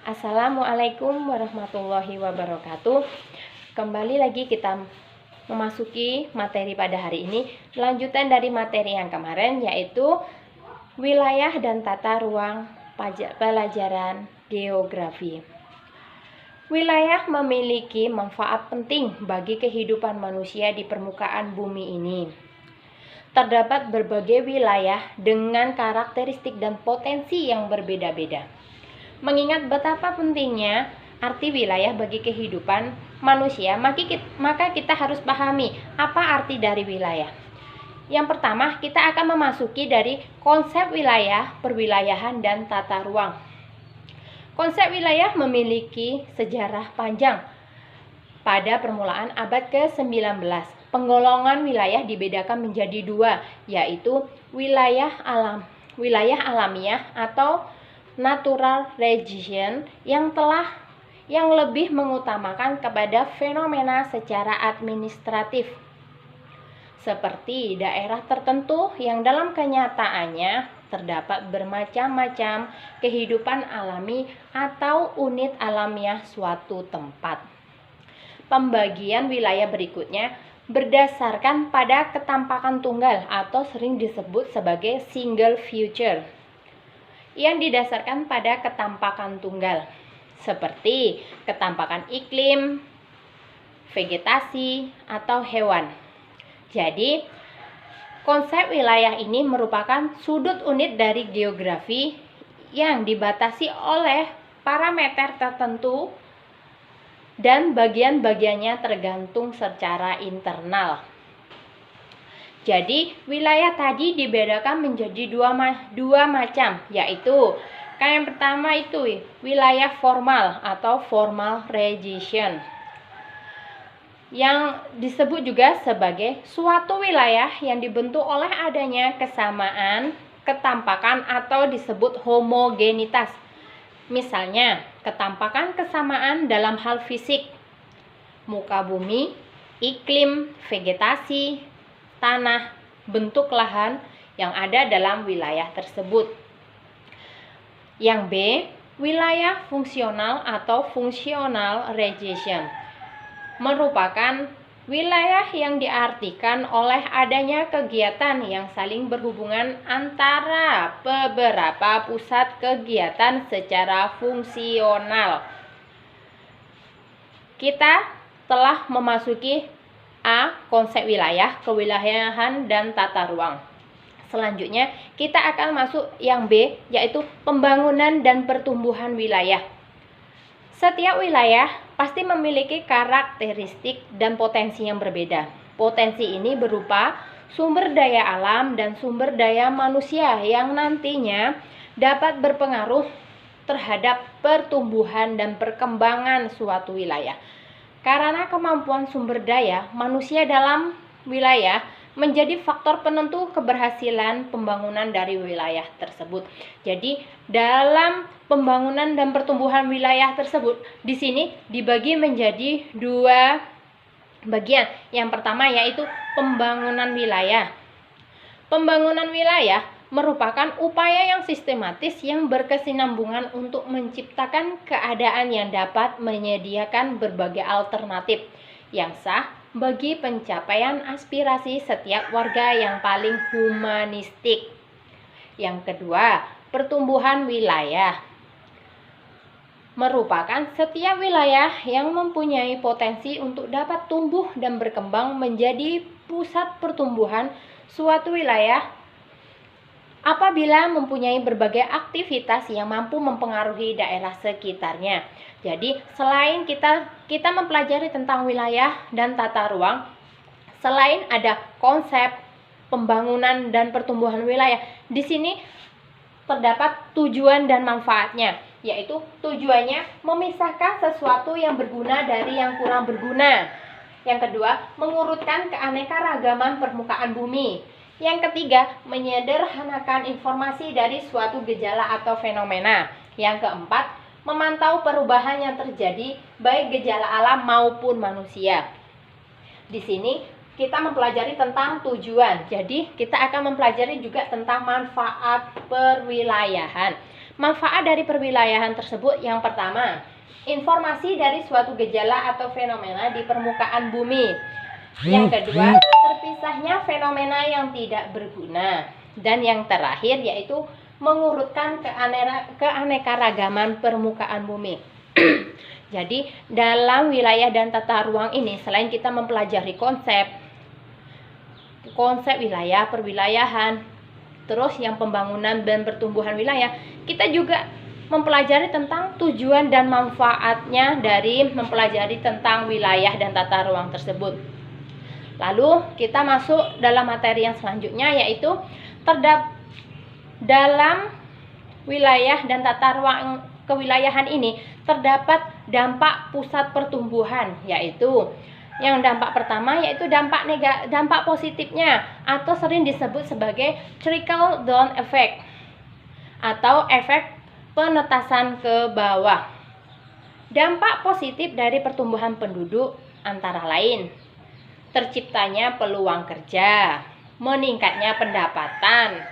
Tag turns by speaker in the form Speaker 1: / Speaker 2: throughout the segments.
Speaker 1: Assalamualaikum warahmatullahi wabarakatuh. Kembali lagi kita memasuki materi pada hari ini. Lanjutan dari materi yang kemarin, yaitu wilayah dan tata ruang pelajaran geografi. Wilayah memiliki manfaat penting bagi kehidupan manusia di permukaan bumi ini. Terdapat berbagai wilayah dengan karakteristik dan potensi yang berbeda-beda. Mengingat betapa pentingnya arti wilayah bagi kehidupan manusia, maka kita harus pahami apa arti dari wilayah. Yang pertama, kita akan memasuki dari konsep wilayah, perwilayahan, dan tata ruang. Konsep wilayah memiliki sejarah panjang. Pada permulaan abad ke-19, penggolongan wilayah dibedakan menjadi dua, yaitu wilayah alamiah atau natural region yang lebih mengutamakan kepada fenomena secara administratif, seperti daerah tertentu yang dalam kenyataannya terdapat bermacam-macam kehidupan alami atau unit alamiah suatu tempat. Pembagian wilayah berikutnya berdasarkan pada ketampakan tunggal atau sering disebut sebagai single feature, yang didasarkan pada ketampakan tunggal, seperti ketampakan iklim, vegetasi, atau hewan. Jadi, konsep wilayah ini merupakan sudut unit dari geografi yang dibatasi oleh parameter tertentu dan bagian-bagiannya tergantung secara internal. Jadi, wilayah tadi dibedakan menjadi dua macam, yaitu yang pertama itu wilayah formal atau formal region, yang disebut juga sebagai suatu wilayah yang dibentuk oleh adanya kesamaan, ketampakan atau disebut homogenitas. Misalnya, ketampakan kesamaan dalam hal fisik, muka bumi, iklim, vegetasi, tanah, bentuk lahan yang ada dalam wilayah tersebut. Yang B, wilayah fungsional atau functional region, merupakan wilayah yang diartikan oleh adanya kegiatan yang saling berhubungan antara beberapa pusat kegiatan secara fungsional. Kita telah memasuki A. Konsep wilayah, kewilayahan, dan tata ruang. Selanjutnya, kita akan masuk yang B, yaitu pembangunan dan pertumbuhan wilayah. Setiap wilayah pasti memiliki karakteristik dan potensi yang berbeda. Potensi ini berupa sumber daya alam dan sumber daya manusia yang nantinya dapat berpengaruh terhadap pertumbuhan dan perkembangan suatu wilayah. Karena kemampuan sumber daya manusia dalam wilayah menjadi faktor penentu keberhasilan pembangunan dari wilayah tersebut. Jadi, dalam pembangunan dan pertumbuhan wilayah tersebut, di sini dibagi menjadi dua bagian. Yang pertama yaitu pembangunan wilayah. Pembangunan wilayah merupakan upaya yang sistematis yang berkesinambungan untuk menciptakan keadaan yang dapat menyediakan berbagai alternatif yang sah bagi pencapaian aspirasi setiap warga yang paling humanistik. Yang kedua, pertumbuhan wilayah merupakan setiap wilayah yang mempunyai potensi untuk dapat tumbuh dan berkembang menjadi pusat pertumbuhan suatu wilayah apabila mempunyai berbagai aktivitas yang mampu mempengaruhi daerah sekitarnya. Jadi, selain kita mempelajari tentang wilayah dan tata ruang, selain ada konsep pembangunan dan pertumbuhan wilayah, di sini terdapat tujuan dan manfaatnya, yaitu tujuannya memisahkan sesuatu yang berguna dari yang kurang berguna. Yang kedua, mengurutkan keanekaragaman permukaan bumi. Yang ketiga, menyederhanakan informasi dari suatu gejala atau fenomena. Yang keempat, memantau perubahan yang terjadi baik gejala alam maupun manusia. Di sini kita mempelajari tentang tujuan. Jadi kita akan mempelajari juga tentang manfaat perwilayahan. Manfaat dari perwilayahan tersebut yang pertama, informasi dari suatu gejala atau fenomena di permukaan bumi. Yang kedua, terpisahnya fenomena yang tidak berguna. Dan yang terakhir yaitu mengurutkan keanekaragaman permukaan bumi. Jadi dalam wilayah dan tata ruang ini, selain kita mempelajari konsep wilayah, perwilayahan, terus yang pembangunan dan pertumbuhan wilayah, kita juga mempelajari tentang tujuan dan manfaatnya dari mempelajari tentang wilayah dan tata ruang tersebut. Lalu kita masuk dalam materi yang selanjutnya, yaitu dalam wilayah dan tata ruang kewilayahan ini terdapat dampak pusat pertumbuhan, yaitu yang dampak pertama yaitu dampak positifnya, atau sering disebut sebagai trickle down effect atau efek penetasan ke bawah. Dampak positif dari pertumbuhan penduduk antara lain terciptanya peluang kerja, meningkatnya pendapatan,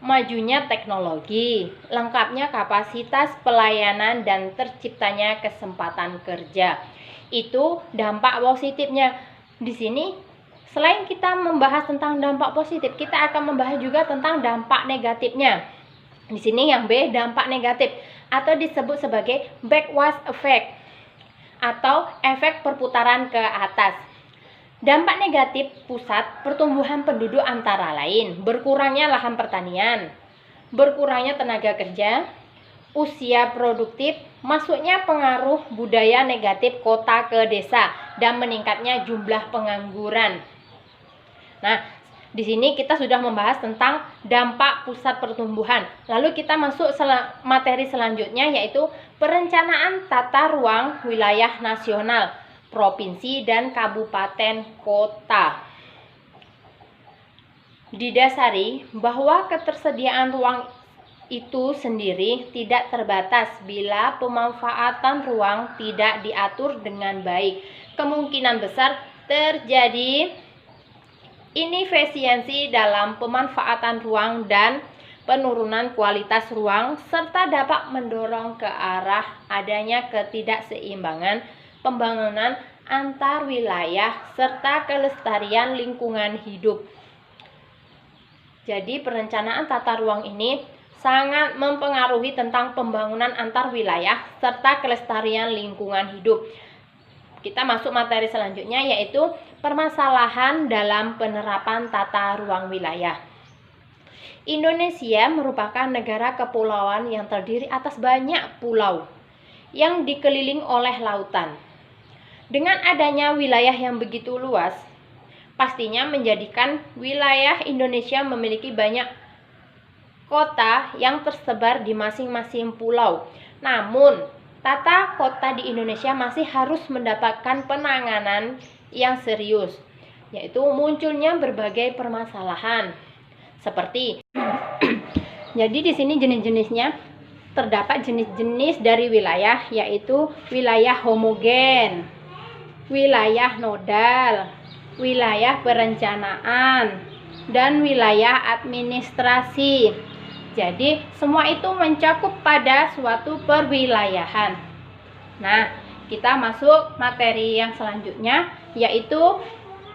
Speaker 1: majunya teknologi, lengkapnya kapasitas pelayanan, dan terciptanya kesempatan kerja. Itu dampak positifnya. Di sini selain kita membahas tentang dampak positif, kita akan membahas juga tentang dampak negatifnya. Di sini yang B, dampak negatif, atau disebut sebagai backwash effect atau efek perputaran ke atas. Dampak negatif pusat pertumbuhan penduduk antara lain berkurangnya lahan pertanian, berkurangnya tenaga kerja, usia produktif, masuknya pengaruh budaya negatif kota ke desa, dan meningkatnya jumlah pengangguran. Nah, di sini kita sudah membahas tentang dampak pusat pertumbuhan. Lalu kita masuk materi selanjutnya, yaitu perencanaan tata ruang wilayah nasional, provinsi, dan kabupaten kota. Didasari bahwa ketersediaan ruang itu sendiri tidak terbatas bila pemanfaatan ruang tidak diatur dengan baik. Kemungkinan besar terjadi inefisiensi dalam pemanfaatan ruang dan penurunan kualitas ruang, serta dapat mendorong ke arah adanya ketidakseimbangan pembangunan antar wilayah serta kelestarian lingkungan hidup. Jadi perencanaan tata ruang ini sangat mempengaruhi tentang pembangunan antar wilayah serta kelestarian lingkungan hidup. Kita masuk materi selanjutnya, yaitu permasalahan dalam penerapan tata ruang wilayah. Indonesia merupakan negara kepulauan yang terdiri atas banyak pulau yang dikelilingi oleh lautan. Dengan adanya wilayah yang begitu luas, pastinya menjadikan wilayah Indonesia memiliki banyak kota yang tersebar di masing-masing pulau. Namun, tata kota di Indonesia masih harus mendapatkan penanganan yang serius, yaitu munculnya berbagai permasalahan. Seperti jadi di sini jenis-jenisnya terdapat jenis-jenis dari wilayah, yaitu wilayah homogen, wilayah nodal, wilayah perencanaan, dan wilayah administrasi. Jadi semua itu mencakup pada suatu perwilayahan. Nah, kita masuk materi yang selanjutnya, yaitu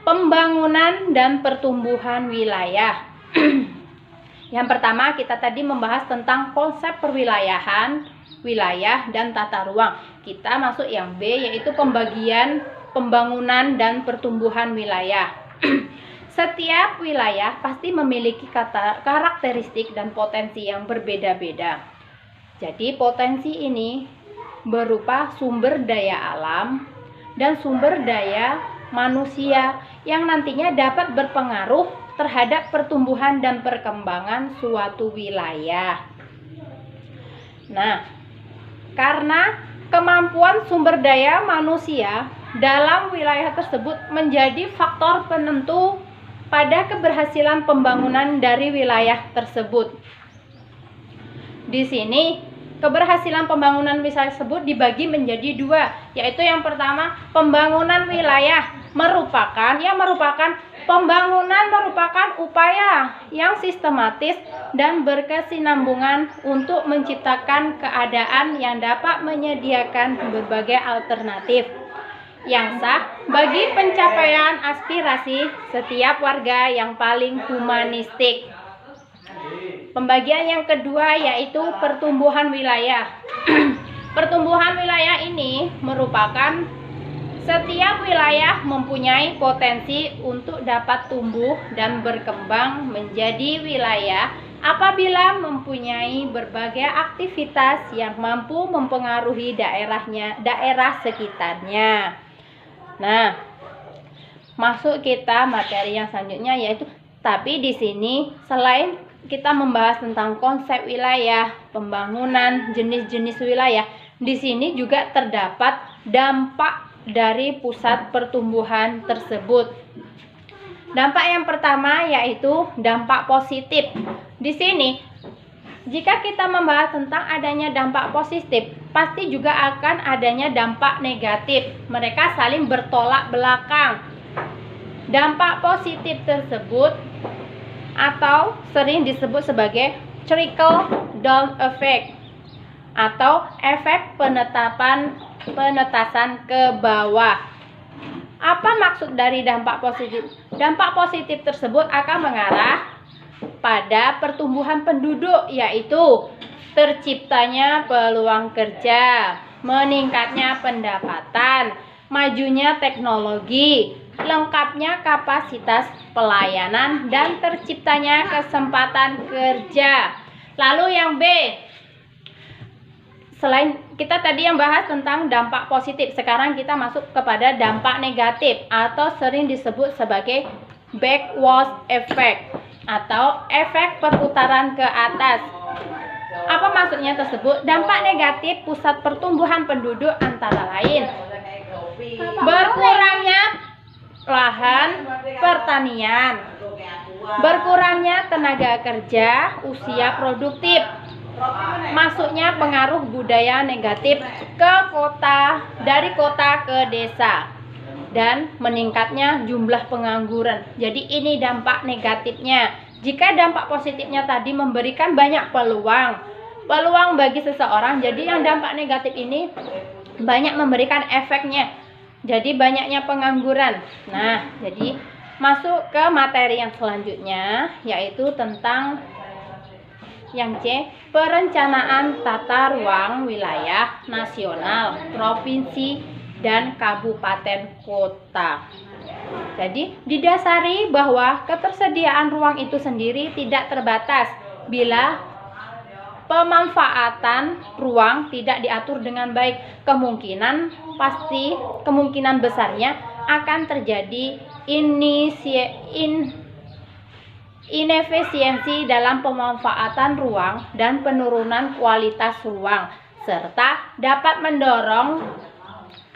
Speaker 1: pembangunan dan pertumbuhan wilayah. Yang pertama, kita tadi membahas tentang konsep perwilayahan, wilayah, dan tata ruang. Kita masuk yang B, yaitu pembagian, pembangunan, dan pertumbuhan wilayah. Setiap wilayah pasti memiliki karakteristik dan potensi yang berbeda-beda. Jadi potensi ini berupa sumber daya alam dan sumber daya manusia yang nantinya dapat berpengaruh terhadap pertumbuhan dan perkembangan suatu wilayah. Nah, karena kemampuan sumber daya manusia dalam wilayah tersebut menjadi faktor penentu pada keberhasilan pembangunan dari wilayah tersebut. Di sini Keberhasilan pembangunan wilayah tersebut dibagi menjadi dua, yaitu yang pertama pembangunan wilayah merupakan pembangunan merupakan upaya yang sistematis dan berkesinambungan untuk menciptakan keadaan yang dapat menyediakan berbagai alternatif yang sah bagi pencapaian aspirasi setiap warga yang paling humanistik. Pembagian yang kedua yaitu pertumbuhan wilayah. Pertumbuhan wilayah ini merupakan setiap wilayah mempunyai potensi untuk dapat tumbuh dan berkembang menjadi wilayah apabila mempunyai berbagai aktivitas yang mampu mempengaruhi daerah sekitarnya. Nah, masuk kita materi yang selanjutnya yaitu tapi di sini selain kita membahas tentang konsep wilayah, pembangunan, jenis-jenis wilayah, di sini juga terdapat dampak dari pusat pertumbuhan tersebut. Dampak yang pertama yaitu dampak positif. Di sini jika kita membahas tentang adanya dampak positif, pasti juga akan adanya dampak negatif. Mereka saling bertolak belakang. Dampak positif tersebut atau sering disebut sebagai trickle down effect atau efek penetasan ke bawah. Apa maksud dari dampak positif? Dampak positif tersebut akan mengarah pada pertumbuhan penduduk, yaitu terciptanya peluang kerja, meningkatnya pendapatan, majunya teknologi, lengkapnya kapasitas pelayanan, dan terciptanya kesempatan kerja. Lalu yang B, selain kita tadi yang bahas tentang dampak positif, sekarang kita masuk kepada dampak negatif atau sering disebut sebagai backward effect atau efek perputaran ke atas. Apa maksudnya tersebut? Dampak negatif pusat pertumbuhan penduduk antara lain berkurangnya lahan pertanian, berkurangnya tenaga kerja usia produktif, masuknya pengaruh budaya negatif ke kota, dari kota ke desa, dan meningkatnya jumlah pengangguran. Jadi ini dampak negatifnya. Jika dampak positifnya tadi memberikan banyak peluang bagi seseorang, jadi yang dampak negatif ini banyak memberikan efeknya, jadi banyaknya pengangguran. Nah, jadi masuk ke materi yang selanjutnya yaitu tentang yang C, perencanaan tata ruang wilayah nasional, provinsi, dan kabupaten kota. Jadi didasari bahwa ketersediaan ruang itu sendiri tidak terbatas bila pemanfaatan ruang tidak diatur dengan baik. Kemungkinan besarnya akan terjadi inefisiensi dalam pemanfaatan ruang dan penurunan kualitas ruang, serta dapat mendorong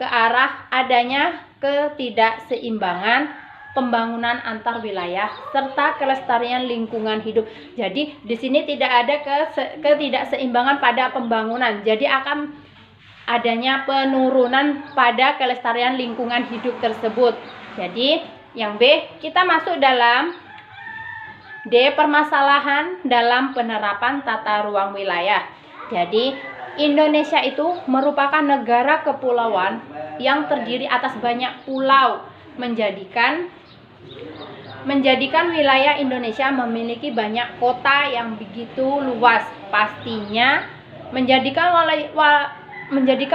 Speaker 1: ke arah adanya ketidakseimbangan pembangunan antar wilayah serta kelestarian lingkungan hidup. Jadi di sini tidak ada ketidakseimbangan pada pembangunan. Jadi akan adanya penurunan pada kelestarian lingkungan hidup tersebut. Jadi yang B, kita masuk dalam D, permasalahan dalam penerapan tata ruang wilayah. Jadi Indonesia itu merupakan negara kepulauan yang terdiri atas banyak pulau, menjadikan wilayah Indonesia memiliki banyak kota yang begitu luas. Pastinya menjadikan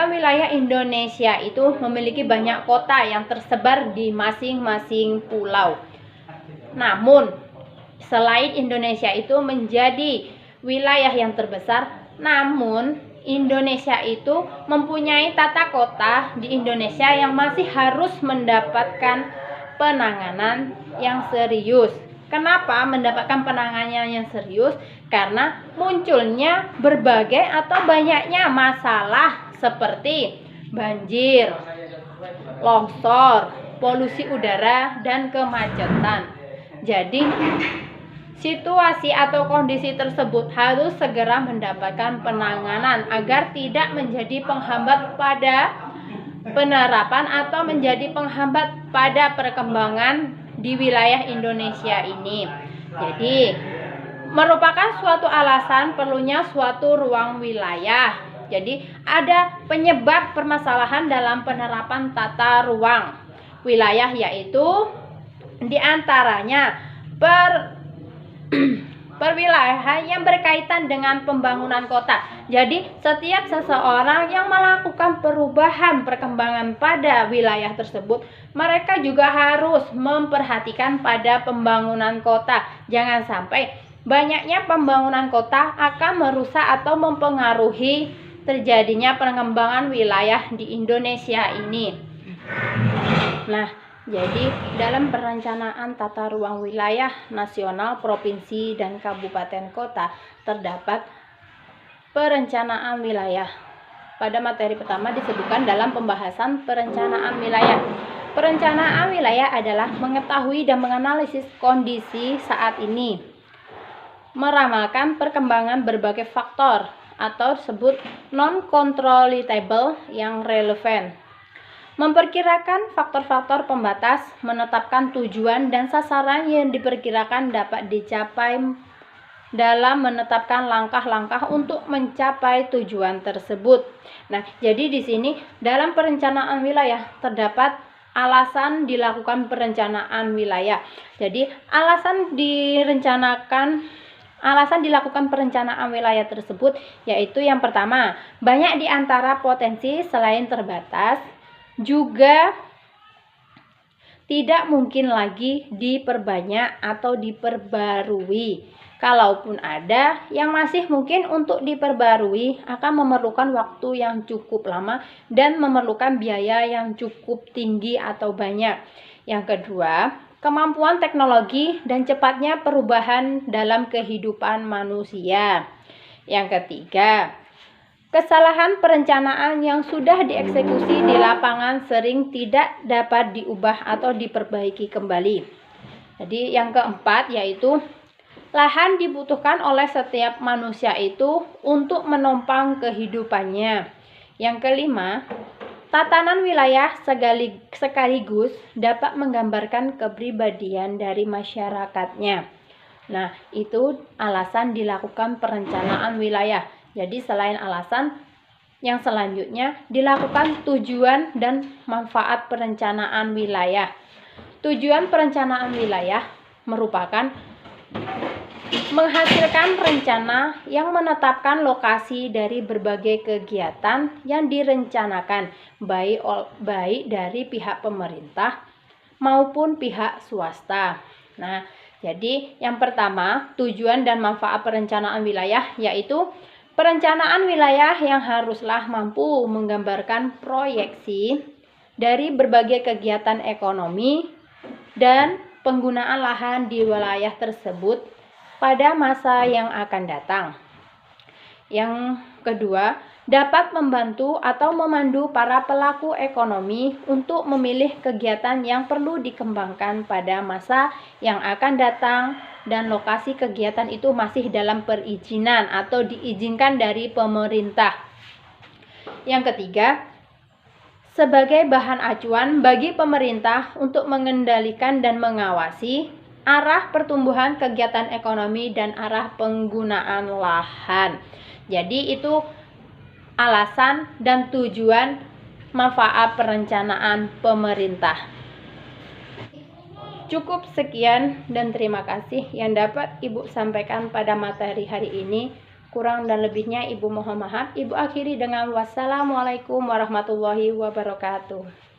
Speaker 1: wilayah Indonesia itu memiliki banyak kota yang tersebar di masing-masing pulau. Namun selain Indonesia itu menjadi wilayah yang terbesar, namun Indonesia itu mempunyai tata kota di Indonesia yang masih harus mendapatkan penanganan yang serius. Kenapa mendapatkan penanganan yang serius? Karena munculnya berbagai atau banyaknya masalah seperti banjir, longsor, polusi udara, dan kemacetan. Jadi situasi atau kondisi tersebut harus segera mendapatkan penanganan agar tidak menjadi penghambat pada penerapan atau menjadi penghambat pada perkembangan di wilayah Indonesia ini. Jadi, merupakan suatu alasan perlunya suatu ruang wilayah. Jadi, ada penyebab permasalahan dalam penerapan tata ruang wilayah, yaitu diantaranya perwilayahan yang berkaitan dengan pembangunan kota. Jadi, setiap seseorang yang melakukan perubahan perkembangan pada wilayah tersebut, mereka juga harus memperhatikan pada pembangunan kota. Jangan sampai banyaknya pembangunan kota akan merusak atau mempengaruhi terjadinya pengembangan wilayah di Indonesia ini. Nah, jadi dalam perencanaan tata ruang wilayah nasional, provinsi, dan kabupaten kota terdapat perencanaan wilayah. Pada materi pertama disebutkan dalam pembahasan perencanaan wilayah. Perencanaan wilayah adalah mengetahui dan menganalisis kondisi saat ini, meramalkan perkembangan berbagai faktor atau disebut non-controllable yang relevan, memperkirakan faktor-faktor pembatas, menetapkan tujuan dan sasaran yang diperkirakan dapat dicapai dalam menetapkan langkah-langkah untuk mencapai tujuan tersebut. Nah, jadi di sini dalam perencanaan wilayah terdapat alasan dilakukan perencanaan wilayah. Jadi, alasan dilakukan perencanaan wilayah tersebut yaitu yang pertama, banyak di antara potensi selain terbatas juga tidak mungkin lagi diperbanyak atau diperbarui. Kalaupun ada yang masih mungkin untuk diperbarui akan memerlukan waktu yang cukup lama dan memerlukan biaya yang cukup tinggi atau banyak. Yang kedua, kemampuan teknologi dan cepatnya perubahan dalam kehidupan manusia. Yang ketiga, kesalahan perencanaan yang sudah dieksekusi di lapangan sering tidak dapat diubah atau diperbaiki kembali. Jadi yang keempat yaitu lahan dibutuhkan oleh setiap manusia itu untuk menopang kehidupannya. Yang kelima, tatanan wilayah sekaligus dapat menggambarkan kepribadian dari masyarakatnya. Nah, itu alasan dilakukan perencanaan wilayah. Jadi selain alasan, yang selanjutnya dilakukan tujuan dan manfaat perencanaan wilayah. Tujuan perencanaan wilayah merupakan menghasilkan rencana yang menetapkan lokasi dari berbagai kegiatan yang direncanakan, baik dari pihak pemerintah maupun pihak swasta. Nah, jadi yang pertama, tujuan dan manfaat perencanaan wilayah yaitu perencanaan wilayah yang haruslah mampu menggambarkan proyeksi dari berbagai kegiatan ekonomi dan penggunaan lahan di wilayah tersebut pada masa yang akan datang. Yang kedua, dapat membantu atau memandu para pelaku ekonomi untuk memilih kegiatan yang perlu dikembangkan pada masa yang akan datang dan lokasi kegiatan itu masih dalam perizinan atau diizinkan dari pemerintah. Yang ketiga, sebagai bahan acuan bagi pemerintah untuk mengendalikan dan mengawasi arah pertumbuhan kegiatan ekonomi dan arah penggunaan lahan. Jadi itu alasan dan tujuan manfaat perencanaan pemerintah. Cukup sekian dan terima kasih yang dapat Ibu sampaikan pada materi hari ini. Kurang dan lebihnya Ibu mohon maaf. Ibu akhiri dengan wassalamualaikum warahmatullahi wabarakatuh.